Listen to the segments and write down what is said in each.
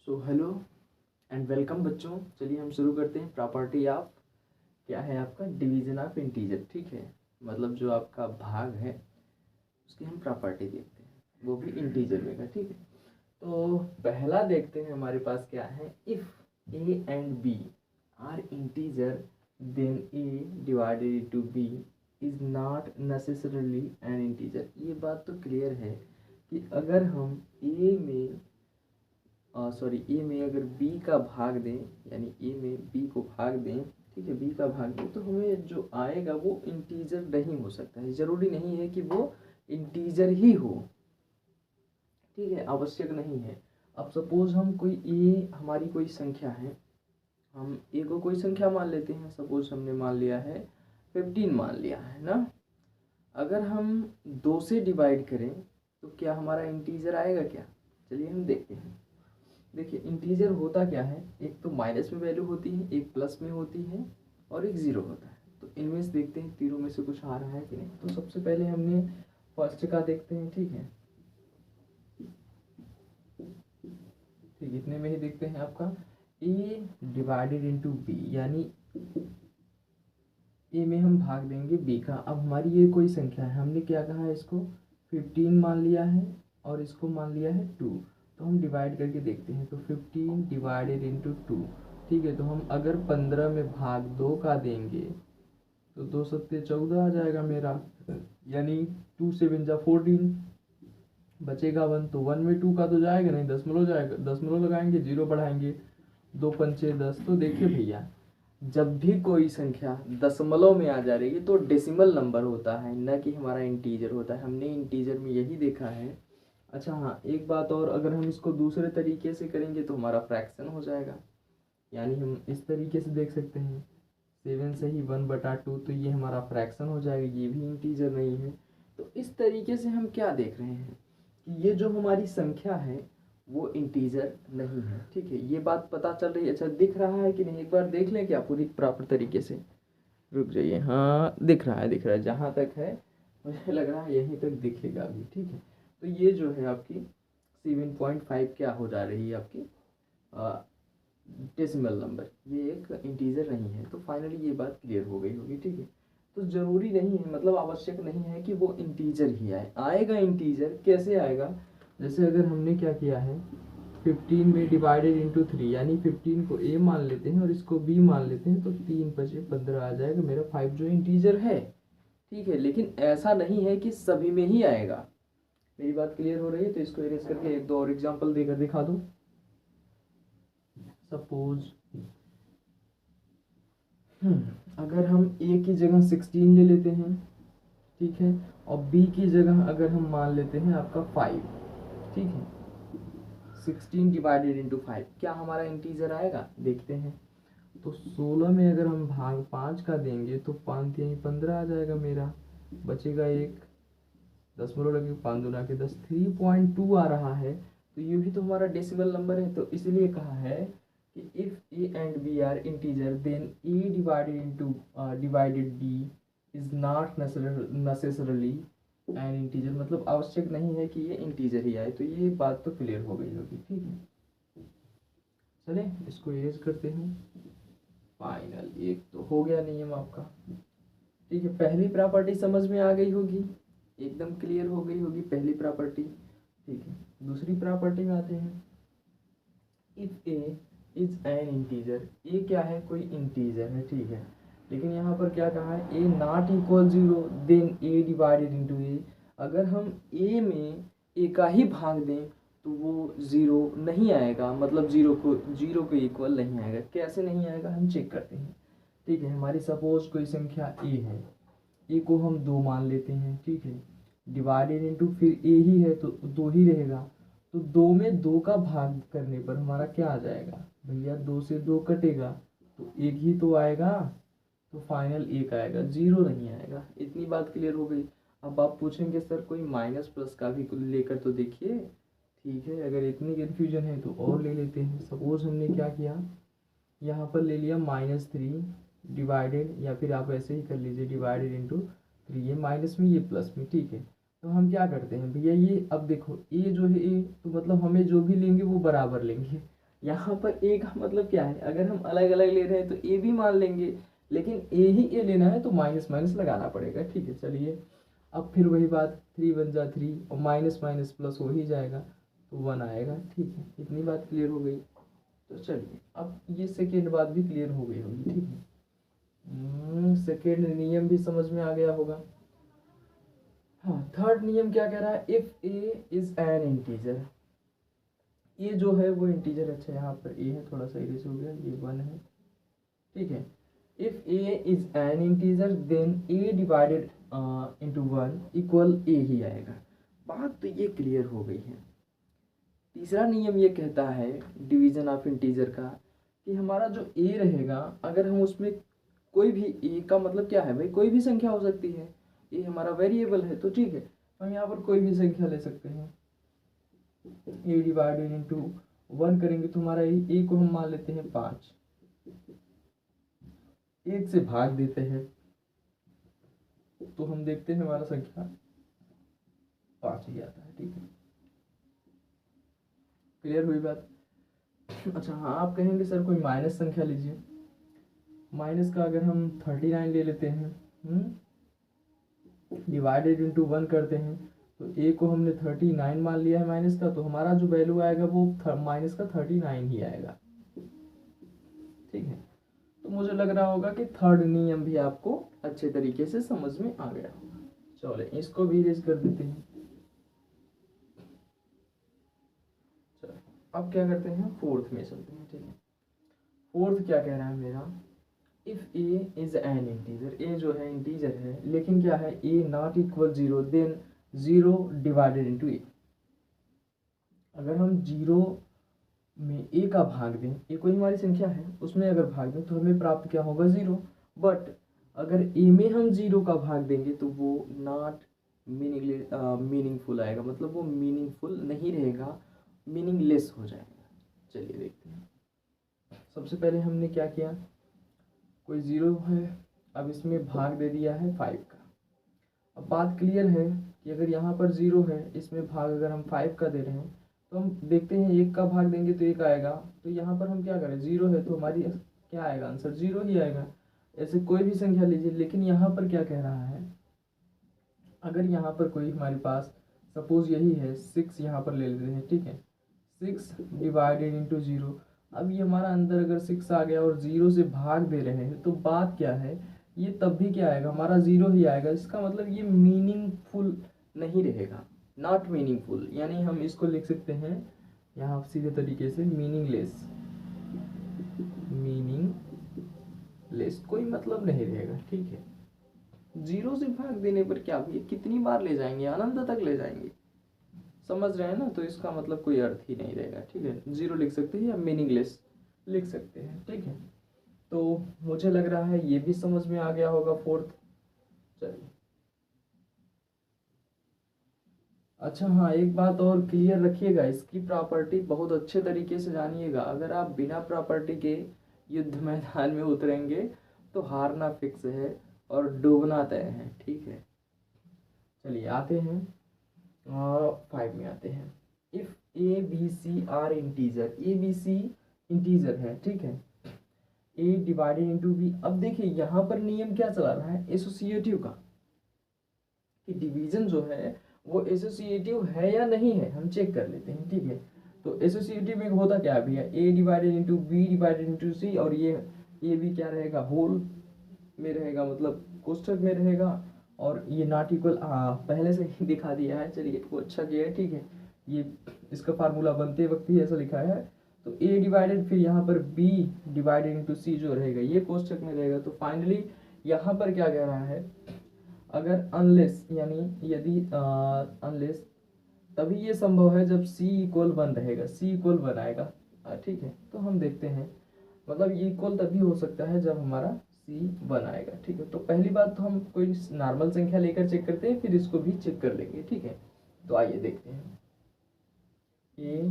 So hello and welcome बच्चों। चलिए हम शुरू करते हैं। प्रॉपर्टी ऑफ क्या है आपका डिवीजन ऑफ इंटीजर। ठीक है, मतलब जो आपका भाग है उसकी हम प्रॉपर्टी देखते हैं, वो भी इंटीजर में का। ठीक है, तो पहला देखते हैं हमारे पास क्या है। If A and B are integer then A divided into B is not necessarily an integer. ये बात तो क्लियर है कि अगर हम ए में ए में अगर बी का भाग दें, यानी ए में बी को भाग दें, ठीक है, बी का भाग दें, तो हमें जो आएगा वो इंटीजर नहीं हो सकता है। ज़रूरी नहीं है कि वो इंटीजर ही हो, ठीक है, आवश्यक नहीं है। अब सपोज हम कोई ए हमारी कोई संख्या है, हम ए को कोई संख्या मान लेते हैं। सपोज हमने मान लिया है 15 मान लिया है ना। अगर हम 2 से डिवाइड करें तो क्या हमारा इंटीजर आएगा क्या? चलिए हम देखते हैं। देखिए इंटीजर होता क्या है, एक तो माइनस में वैल्यू होती है, एक प्लस में होती है और एक ज़ीरो होता है। तो इनमें से देखते हैं तीनों में से कुछ आ रहा है कि नहीं। तो सबसे पहले हमने फर्स्ट का देखते हैं। ठीक है, ठीक, इतने में ही देखते हैं आपका ए डिवाइडेड इंटू बी, यानी ए में हम भाग देंगे बी का। अब हमारी ये कोई संख्या है, हमने क्या कहा है, इसको 15 मान लिया है और इसको मान लिया है 2। तो हम डिवाइड करके देखते हैं, तो 15 डिवाइडेड इंटू 2। ठीक है, तो हम अगर 15 में भाग 2 का देंगे तो 2 सत्ते 14 आ जाएगा मेरा, यानी 2 7 जा 14, बचेगा 1। तो 1 में 2 का तो जाएगा नहीं, दशमलव जाएगा, दशमलव लगाएंगे, जीरो बढ़ाएंगे, 2 पंचे 10। तो देखिए भैया, जब भी कोई संख्या दशमलव में आ जा रही है तो डेसिमल नंबर होता है, न कि हमारा इंटीजर होता है। हमने इंटीजर में यही देखा है। अच्छा हाँ, एक बात और, अगर हम इसको दूसरे तरीके से करेंगे तो हमारा फ्रैक्शन हो जाएगा। यानी हम इस तरीके से देख सकते हैं, 7 से ही 1/2, तो ये हमारा फ्रैक्शन हो जाएगा, ये भी इंटीजर नहीं है। तो इस तरीके से हम क्या देख रहे हैं कि ये जो हमारी संख्या है वो इंटीजर नहीं है। ठीक है, ये बात पता चल रही है? अच्छा, दिख रहा है कि नहीं, एक बार देख लें क्या पूरी प्रॉपर तरीके से। रुक जाइए, हाँ दिख रहा है, दिख रहा है, जहाँ तक है मुझे लग रहा है यहीं तक दिखेगा अभी। ठीक है, तो ये जो है आपकी 7.5 क्या हो जा रही है आपकी डेसिमल नंबर, ये एक इंटीजर नहीं है। तो फाइनली ये बात क्लियर हो गई होगी। ठीक है, तो ज़रूरी नहीं है, मतलब आवश्यक नहीं है कि वो इंटीजर ही आए। आएगा इंटीजर, कैसे आएगा? जैसे अगर हमने क्या किया है, 15 में डिवाइडेड इंटू 3, यानी 15 को ए मान लेते हैं और इसको बी मान लेते हैं, तो 3 बचे 15 आ जाएगा मेरा 5, जो इंटीजर है। ठीक है, लेकिन ऐसा नहीं है कि सभी में ही आएगा। मेरी बात क्लियर हो रही है? तो इसको इरेज करके एक दो और एग्जाम्पल देकर दिखा दूँ। सपोज अगर हम ए की जगह 16 ले लेते हैं, ठीक है, और बी की जगह अगर हम मान लेते हैं आपका 5, ठीक है, 16 डिवाइडेड इंटू 5, क्या हमारा इंटीजर आएगा? देखते हैं। तो 16 में अगर हम भाग 5 का देंगे तो 5 यहीं 15 आ जाएगा मेरा, बचेगा एक, दशमलव लगे, 5 दूना के 10, 3.2 आ रहा है। तो ये भी तो हमारा डेसिमल नंबर है। तो इसलिए कहा है कि if A and B are integer then A divided into divided B is not necessarily an integer, मतलब आवश्यक नहीं है कि ये इंटीजर ही आए। तो ये बात तो क्लियर हो गई होगी। ठीक है, चले इसको इरेज करते हैं। फाइनल एक तो हो गया नियम आपका। ठीक है, पहली प्रॉपर्टी समझ में आ गई होगी, एकदम क्लियर हो गई होगी पहली प्रॉपर्टी। ठीक है, दूसरी प्रॉपर्टी में आते हैं। If a is an integer, a क्या है? कोई इंटीजर है। ठीक है, लेकिन यहाँ पर क्या कहा है, a not equal 0 then A divided into a. अगर हम ए में ए का ही भाग दें तो वो 0 नहीं आएगा, मतलब 0 को इक्वल नहीं आएगा। कैसे नहीं आएगा हम चेक करते हैं। ठीक है, हमारी सपोज कोई संख्या ए है, ए को हम 2 मान लेते हैं, ठीक है, डिवाइडेड इंटू फिर ए ही है तो 2 ही रहेगा। तो 2 में 2 का भाग करने पर हमारा क्या आ जाएगा भैया? 2 से 2 कटेगा तो एक ही तो आएगा, तो फाइनल एक आएगा, 0 नहीं आएगा। इतनी बात क्लियर हो गई। अब आप पूछेंगे सर कोई माइनस प्लस का भी लेकर तो देखिए। ठीक है, अगर इतनी कन्फ्यूजन है तो और ले लेते हैं। सपोज हमने क्या किया, यहाँ पर ले लिया -3 डिवाइडेड, या फिर आप ऐसे ही कर लीजिए डिवाइडेड इंटू 3, ये माइनस में ये प्लस में। ठीक है, तो हम क्या करते हैं भैया, ये अब देखो ए जो है ए, तो मतलब हमें जो भी लेंगे वो बराबर लेंगे, यहाँ पर ए का मतलब क्या है, अगर हम अलग अलग ले रहे हैं तो ए भी मान लेंगे, लेकिन ए ही ए लेना है तो माइनस माइनस लगाना पड़ेगा। ठीक है, चलिए अब फिर वही बात, 3 वन जा 3 और माइनस माइनस प्लस हो ही जाएगा तो 1 आएगा। ठीक है, इतनी बात क्लियर हो गई। तो चलिए अब ये सेकेंड बात भी क्लियर हो गई होगी। ठीक है, सेकेंड नियम भी समझ में आ गया होगा। हाँ, थर्ड नियम क्या कह रहा है, if a is an integer, ये जो है वो इंटीजर, अच्छा यहाँ पर ए है, थोड़ा सा इरेज हो गया, ये 1 है। ठीक है, if a is an integer then A divided into 1 equal a ही आएगा। बात तो ये क्लियर हो गई है। तीसरा नियम ये कहता है डिवीजन ऑफ इंटीजर का, कि हमारा जो ए रहेगा, अगर हम उसमें कोई भी, ए का मतलब क्या है भाई, कोई भी संख्या हो सकती है, ए हमारा वेरिएबल है, तो ठीक है हम यहाँ पर कोई भी संख्या ले सकते हैं। ए डिवाइडेड इंटू 1 करेंगे तो हमारा ए को हम मान लेते हैं 5, 1 से भाग देते हैं तो हम देखते हैं हमारा संख्या 5 ही आता है। ठीक है, क्लियर हुई बात। अच्छा हाँ, आप कहेंगे सर कोई माइनस संख्या लीजिए। माइनस का अगर हम 39 ले लेते हैं, डिवाइडेड इंटू 1 करते हैं तो ए को हमने 39 मान लिया है माइनस का, तो हमारा जो वैल्यू आएगा वो माइनस का 39 ही आएगा। ठीक है, तो मुझे लग रहा होगा कि थर्ड नियम भी आपको अच्छे तरीके से समझ में आ गया होगा। चलो इसको भी इरेज कर देते हैं। चलो अब क्या करते हैं, फोर्थ में चलते हैं। ठीक है, फोर्थ क्या कह रहा है मेरा, if a is an integer, a जो है इंटीजर है, लेकिन क्या है, a not equal 0 then 0 divided into a. अगर हम 0 में ए का भाग दें, ए कोई हमारी संख्या है, उसमें अगर भाग दें तो हमें प्राप्त क्या होगा, 0। बट अगर ए में हम 0 का भाग देंगे तो वो नॉट मीनिंगफुल आएगा, मतलब वो मीनिंगफुल नहीं रहेगा, मीनिंगलेस हो जाएगा। चलिए देखते हैं। सबसे पहले हमने क्या किया, कोई 0 है, अब इसमें भाग दे दिया है 5 का। अब बात क्लियर है कि अगर यहाँ पर 0 है, इसमें भाग अगर हम 5 का दे रहे हैं तो हम देखते हैं 1 का भाग देंगे तो 1 आएगा, तो यहाँ पर हम क्या करें, 0 है तो हमारी क्या आएगा, आंसर 0 ही आएगा। ऐसे कोई भी संख्या लीजिए, लेकिन यहाँ पर क्या कह रहा है, अगर यहाँ पर कोई हमारे पास सपोज यही है 6, यहाँ पर ले लेते हैं। ठीक है, 6 डिवाइडेड इंटू 0, अब ये हमारा अंदर अगर 6 आ गया और 0 से भाग दे रहे हैं तो बात क्या है, ये तब भी क्या आएगा, हमारा 0 ही आएगा। इसका मतलब ये मीनिंगफुल नहीं रहेगा, नॉट मीनिंगफुल, यानी हम इसको लिख सकते हैं यहाँ सीधे तरीके से मीनिंगलेस, मीनिंगलेस, कोई मतलब नहीं रहेगा। ठीक है, 0 से भाग देने पर क्या, ये कितनी बार ले जाएंगे, अनंत तक ले जाएंगे, समझ रहे हैं ना, तो इसका मतलब कोई अर्थ ही नहीं रहेगा। ठीक है, 0 लिख सकते हैं या मीनिंगलेस लिख सकते हैं। ठीक है, तो मुझे लग रहा है ये भी समझ में आ गया होगा फोर्थ। चलिए अच्छा हाँ, एक बात और क्लियर रखिएगा, इसकी प्रॉपर्टी बहुत अच्छे तरीके से जानिएगा। अगर आप बिना प्रॉपर्टी के युद्ध मैदान में उतरेंगे तो हारना फिक्स है और डूबना तय है। ठीक है, चलिए आते हैं 5 में आते हैं। If A B C are integer, A B C integer है। ठीक है, ए डिवाइडेड इंटू बी। अब देखिए यहाँ पर नियम क्या चला रहा है, एसोसिएटिव का, कि डिवीजन जो है वो एसोसिएटिव है या नहीं है, हम चेक कर लेते हैं। ठीक है, तो एसोसिएटिव में होता क्या भैया, a divided into b divided into c, और ये भी क्या रहेगा, होल में रहेगा, मतलब कोष्ठक में रहेगा, और ये नॉट इक्वल पहले से ही दिखा दिया है। चलिए वो अच्छा किया है। ठीक है, ये इसका फार्मूला बनते वक्त ही ऐसा लिखा है। तो ए डिवाइडेड, फिर यहाँ पर बी डिवाइडेड इंटू सी जो रहेगा ये कोष्ठक में रहेगा। तो फाइनली यहाँ पर क्या कह रहा है, अगर अनलेस, यानी यदि अनलेस, तभी ये संभव है जब सी इक्वल 1 रहेगा, सी इक्वल 1 आएगा। ठीक है, तो हम देखते हैं, मतलब ये इक्वल तभी हो सकता है जब हमारा सी 1 आएगा। ठीक है, तो पहली बात तो हम कोई नॉर्मल संख्या लेकर चेक करते हैं, फिर इसको भी चेक कर लेंगे। ठीक है, तो आइए देखते हैं, a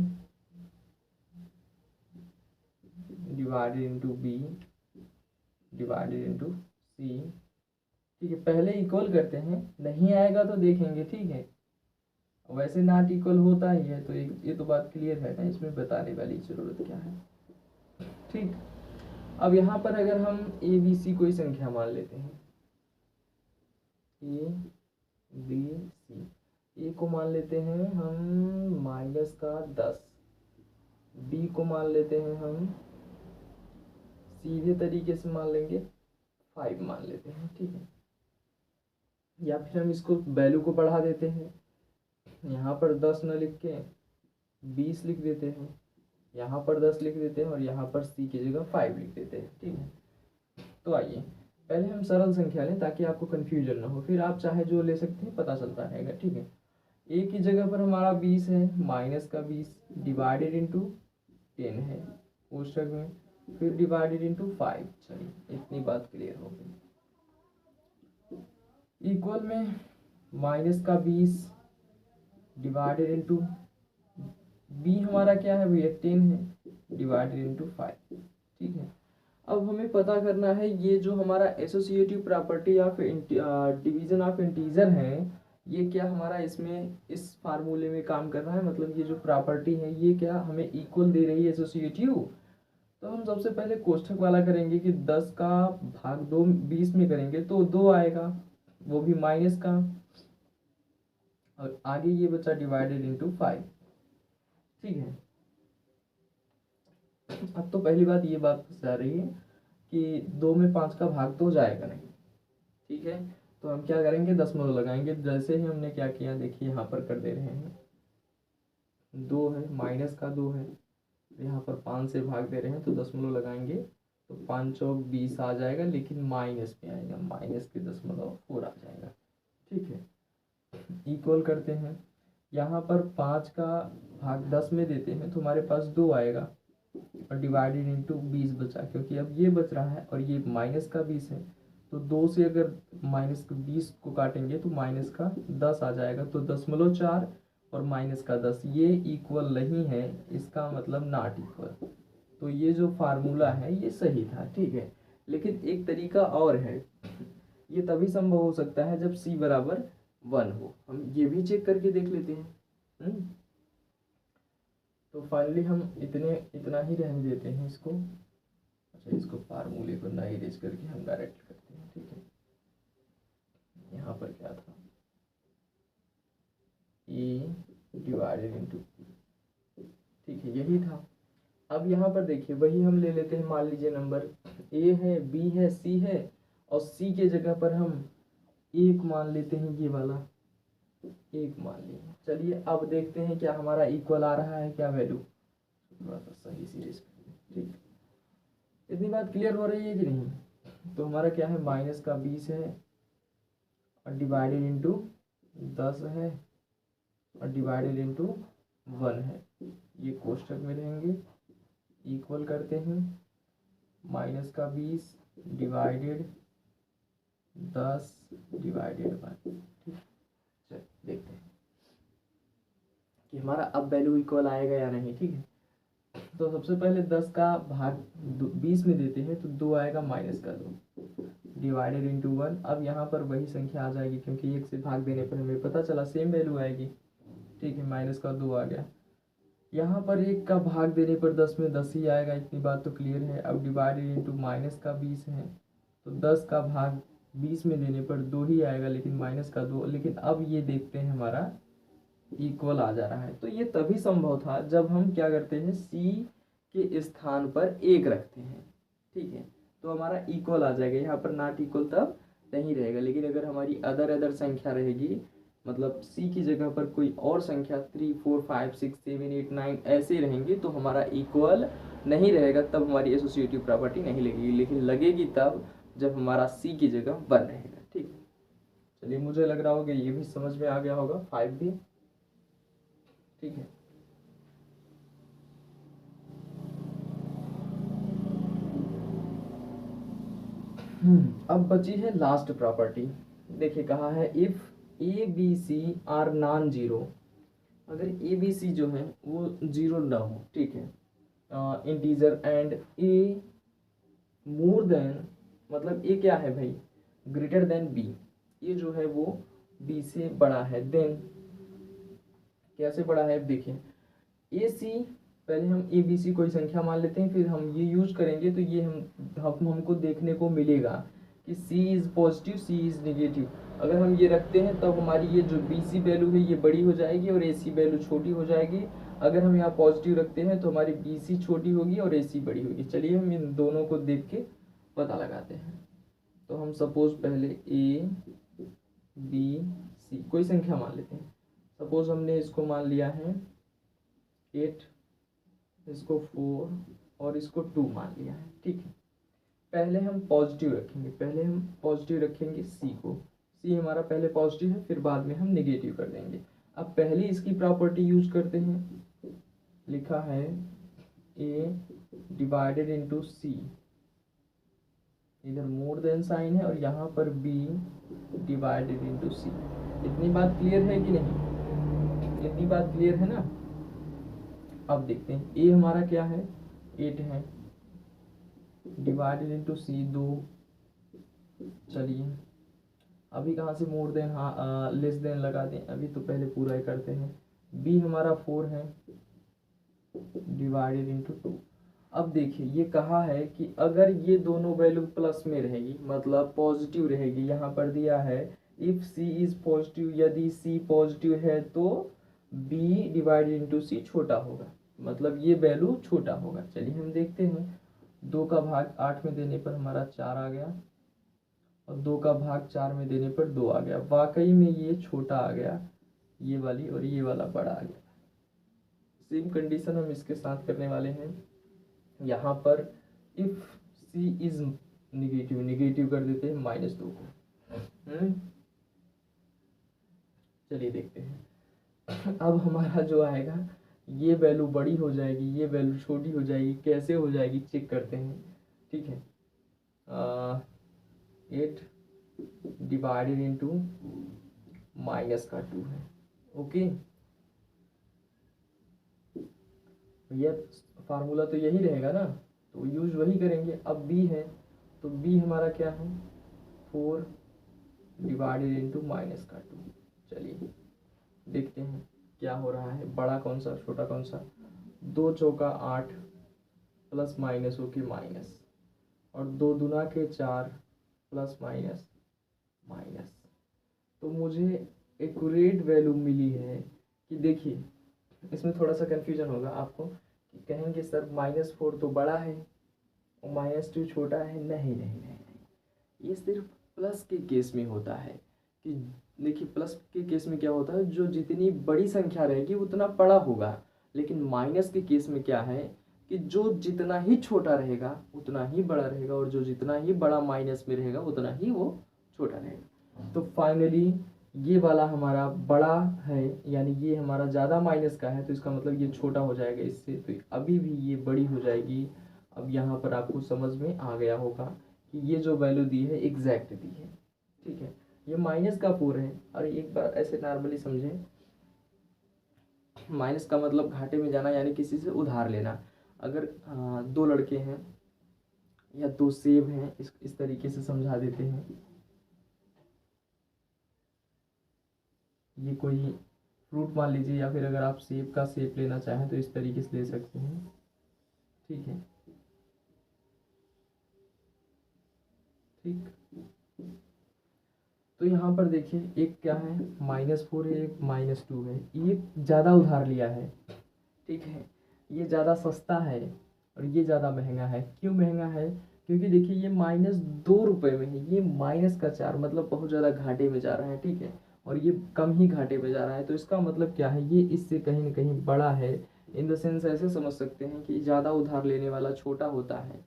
divided into b divided into c. ठीक है, पहले इक्वल करते हैं, नहीं आएगा तो देखेंगे। ठीक है, वैसे नॉट इक्वल होता ही है, तो ये तो बात क्लियर है ना, इसमें बताने वाली जरूरत क्या है। ठीक। अब यहाँ पर अगर हम ए बी सी कोई संख्या मान लेते हैं, ए बी सी, ए को मान लेते हैं हम -10, बी को मान लेते हैं हम सीधे तरीके से मान लेंगे 5 मान लेते हैं, ठीक है। या फिर हम इसको वैल्यू को बढ़ा देते हैं, यहाँ पर 10 न लिख के 20 लिख देते हैं, यहाँ पर 10 लिख देते हैं और यहाँ पर सी की जगह 5 लिख देते हैं, ठीक है। तो आइए पहले हम सरल संख्या लें ताकि आपको कन्फ्यूजन ना हो, फिर आप चाहे जो ले सकते हैं, पता चलता रहेगा, ठीक है। ए की जगह पर हमारा 20 है, -20 डिवाइडेड इंटू 10 है कोष्ठक में, फिर डिवाइडेड इंटू 5। चलिए इतनी बात क्लियर हो गई। इक्वल में -20 डिवाइडेड इंटू बी हमारा क्या है भैया 10 है, डिवाइडेड इंटू 5, ठीक है। अब हमें पता करना है ये जो हमारा associative property of division of integer है, ये क्या हमारा इसमें इस फार्मूले में काम कर रहा है, मतलब ये जो प्रॉपर्टी है ये क्या हमें इक्वल दे रही है एसोसिएटिव। तो हम सबसे पहले कोष्ठक वाला करेंगे कि 10 का भाग 2 20 में करेंगे तो 2 आएगा, वो भी माइनस का, और आगे ये बचा डिवाइडेड इंटू 5, ठीक है। अब तो पहली बात ये बात जा रही है कि 2 में 5 का भाग तो जाएगा नहीं, ठीक है। तो हम क्या करेंगे, दशमलव लगाएंगे। जैसे ही हमने क्या किया देखिए यहाँ पर कर दे रहे हैं, 2 है माइनस का 2 है, यहाँ पर 5 से भाग दे रहे हैं तो दशमलव लगाएंगे तो 5 चौक 20 आ जाएगा, लेकिन माइनस में आएगा, माइनस के 0.4 आ जाएगा, ठीक है। इक्वल करते हैं, यहाँ पर 5 का भाग 10 में देते हैं तो हमारे पास 2 आएगा और डिवाइडेड इंटू 20 बचा, क्योंकि अब ये बच रहा है और ये माइनस का 20 है, तो 2 से अगर -20 को काटेंगे तो माइनस का 10 आ जाएगा, तो 0.4 और माइनस का 10 ये इक्वल नहीं है, इसका मतलब नॉट इक्वल। तो ये जो फार्मूला है ये सही था, ठीक है। लेकिन एक तरीका और है, ये तभी संभव हो सकता है जब c बराबर 1 हो। हम ये भी चेक करके देख लेते हैं। तो फाइनली हम इतना ही रहने देते हैं इसको। अच्छा, इसको फार्मूले को ना इरेज करके हम डायरेक्ट करते हैं, ठीक है। यहाँ पर क्या था, ए डिवाइडेड इंटू, ठीक है, यही था। अब यहाँ पर देखिए वही हम ले लेते हैं, मान लीजिए नंबर ए है, बी है, सी है, और सी के जगह पर हम 1 मान लेते हैं, ये वाला 1 मान लिया। चलिए अब देखते हैं क्या हमारा इक्वल आ रहा है, क्या वैल्यू, थोड़ा सा सही सीरीज, ठीक। इतनी बात क्लियर हो रही है कि नहीं। तो हमारा क्या है, -20 है और डिवाइडेड इंटू 10 है और डिवाइडेड इंटू 1 है, ये कोष्ठक में रहेंगे। इक्वल करते हैं, -20 डिवाइडेड 10 डिवाइडेड 1, ठीक। चल देखते हैं कि हमारा अब वैल्यू इक्वल आएगा या नहीं, ठीक है। तो सबसे पहले 10 का भाग 20 में देते हैं तो 2 आएगा, माइनस का 2 डिवाइडेड इंटू 1। अब यहाँ पर वही संख्या आ जाएगी क्योंकि 1 से भाग देने पर हमें पता चला सेम वैल्यू आएगी, ठीक है। माइनस का 2 आ गया, यहाँ पर 1 का भाग देने पर 10 में 10 ही आएगा, इतनी बात तो क्लियर है। अब डिवाइडेड इंटू -20 है तो 10 का भाग 20 में देने पर 2 ही आएगा, लेकिन माइनस का 2। लेकिन अब ये देखते हैं हमारा इक्वल आ जा रहा है। तो ये तभी संभव था जब हम क्या करते हैं, सी के स्थान पर 1 रखते हैं, ठीक है। तो हमारा इक्वल आ जाएगा, यहाँ पर नॉट इक्वल तब नहीं रहेगा। लेकिन अगर हमारी अदर संख्या रहेगी, मतलब सी की जगह पर कोई और संख्या 3 4 5 6 7 8 9 ऐसे रहेंगे तो हमारा इक्वल नहीं रहेगा, तब हमारी एसोसिएटिव प्रॉपर्टी नहीं लगेगी। लेकिन लगेगी तब जब हमारा सी की जगह 1 रहेगा, ठीक। चलिए मुझे लग रहा होगा ये भी समझ में आ गया होगा, 5 भी, ठीक है। अब बची है लास्ट प्रॉपर्टी। देखिए कहा है if A B C are non zero, अगर ए बी सी जो है वो जीरो ना हो, ठीक है, integer, and A more than, मतलब ए क्या है भाई, ग्रेटर देन बी, ये जो है वो बी से बड़ा है, देन कैसे बड़ा है, देखिए ए सी पहले हम ए बी सी कोई संख्या मान लेते हैं, फिर हम ये यूज करेंगे तो ये हमको देखने को मिलेगा कि c is positive, c is negative. अगर हम ये रखते हैं तब हमारी ये जो बी सी वैल्यू है ये बड़ी हो जाएगी और ए सी वैल्यू छोटी हो जाएगी। अगर हम यहाँ पॉजिटिव रखते हैं तो हमारी बी सी छोटी होगी और ए सी बड़ी होगी। चलिए हम इन दोनों को देख के पता लगाते हैं। तो हम सपोज पहले ए बी सी कोई संख्या मान लेते हैं। सपोज हमने इसको मान लिया है 8, इसको 4 और इसको 2 मान लिया है, ठीक है। पहले हम पॉजिटिव रखेंगे सी को। सी हमारा पहले पॉजिटिव है, फिर बाद में हम नेगेटिव कर देंगे। अब पहले इसकी प्रॉपर्टी यूज करते हैं। लिखा है ए डिवाइडेड इंटू सी, इधर मोर देन साइन है और यहाँ पर बी डिवाइडेड इंटू सी। इतनी बात क्लियर है कि नहीं? इतनी बात क्लियर है ना? अब देखते हैं ए हमारा क्या है, 8 है, डिवाइडेड इंटू सी 2। चलिए अभी कहाँ से मोर देन, हाँ लेस देन लगा दें, अभी तो पहले पूरा ही करते हैं। बी हमारा 4 है, डिवाइडेड इंटू 2। अब देखिए ये कहा है कि अगर ये दोनों वैल्यू प्लस में रहेगी, मतलब पॉजिटिव रहेगी, यहाँ पर दिया है इफ सी इज पॉजिटिव, यदि सी पॉजिटिव है तो बी डिवाइडेड इंटू सी छोटा होगा, मतलब ये वैल्यू छोटा होगा। चलिए हम देखते हैं। 2 का भाग 8 में देने पर हमारा 4 आ गया और 2 का भाग 4 में देने पर 2 आ गया। वाकई में ये छोटा आ गया, ये वाली, और ये वाला बड़ा आ गया। सेम कंडीशन हम इसके साथ करने वाले हैं। यहाँ पर इफ सी इज नेगेटिव कर देते हैं -2 को। चलिए देखते हैं। अब हमारा जो आएगा ये वैल्यू बड़ी हो जाएगी, ये वैल्यू छोटी हो जाएगी। कैसे हो जाएगी चेक करते हैं, ठीक है। 8 डिवाइडेड इंटू -2 है, ओके। ये फार्मूला तो यही रहेगा ना, तो यूज वही करेंगे। अब बी है तो बी हमारा क्या है, 4 डिवाइडेड इंटू -2। चलिए देखते हैं क्या हो रहा है, बड़ा कौन सा छोटा कौन सा। 2 चौका 8 प्लस माइनस हो के माइनस, और 2 दूना के 4 प्लस माइनस माइनस। तो मुझे एक्यूरेट वैल्यू मिली है कि देखिए इसमें थोड़ा सा कन्फ्यूजन होगा आपको कि कहेंगे सर -4 तो बड़ा है और -2 छोटा है। नहीं नहीं नहीं नहीं, ये सिर्फ प्लस के केस में होता है। कि देखिए प्लस के केस में क्या होता है, जो जितनी बड़ी संख्या रहेगी उतना बड़ा होगा, लेकिन माइनस के केस में क्या है कि जो जितना ही छोटा रहेगा उतना ही बड़ा रहेगा, और जो जितना ही बड़ा माइनस में रहेगा उतना ही वो छोटा रहेगा। तो फाइनली ये वाला हमारा बड़ा है, यानी ये हमारा ज़्यादा माइनस का है, तो इसका मतलब ये छोटा हो जाएगा इससे, तो अभी भी ये बड़ी हो जाएगी। अब यहाँ पर आपको समझ में आ गया होगा कि ये जो वैल्यू दी है एग्जैक्ट दी है, ठीक है। ये -4 है, और एक बार ऐसे नॉर्मली समझें, माइनस का मतलब घाटे में जाना, यानी किसी से उधार लेना। अगर 2 लड़के हैं या 2 सेब हैं, इस तरीके से समझा देते हैं। ये कोई फ्रूट मान लीजिए, या फिर अगर आप सेब का शेप लेना चाहें तो इस तरीके से ले सकते हैं, ठीक है। ठीक, तो यहाँ पर देखिए एक क्या है -4 है, एक -2 है। ये ज़्यादा उधार लिया है, ठीक है। ये ज़्यादा सस्ता है और ये ज़्यादा महंगा है। क्यों महंगा है? क्योंकि देखिए ये -2 रुपये में है, ये -4, मतलब बहुत ज़्यादा घाटे में जा रहा है, ठीक है। और ये कम ही घाटे में जा रहा है, तो इसका मतलब क्या है, ये इससे कहीं ना कहीं बड़ा है। इन द सेंस ऐसे समझ सकते हैं कि ज़्यादा उधार लेने वाला छोटा होता है,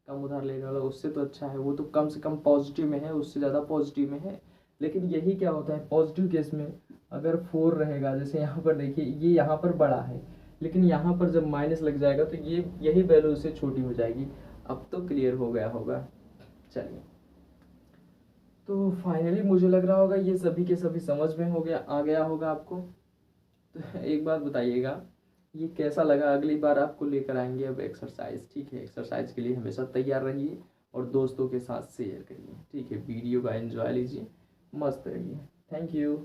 कम उधार लेने वाला उससे तो अच्छा है, वो तो कम से कम पॉजिटिव में है, उससे ज़्यादा पॉजिटिव में है। लेकिन यही क्या होता है पॉजिटिव केस में, अगर 4 रहेगा, जैसे यहाँ पर देखिए ये यहाँ पर बड़ा है, लेकिन यहाँ पर जब माइनस लग जाएगा तो ये यही वैल्यू उससे छोटी हो जाएगी। अब तो क्लियर हो गया होगा। चलिए, तो फाइनली मुझे लग रहा होगा ये सभी के सभी समझ में हो गया, आ गया होगा आपको। तो एक बात बताइएगा, ये कैसा लगा? अगली बार आपको लेकर आएंगे अब एक्सरसाइज, ठीक है। एक्सरसाइज के लिए हमेशा तैयार रहिए और दोस्तों के साथ शेयर करिए, ठीक है। वीडियो का एंजॉय लीजिए, मस्त रहिए। Thank you.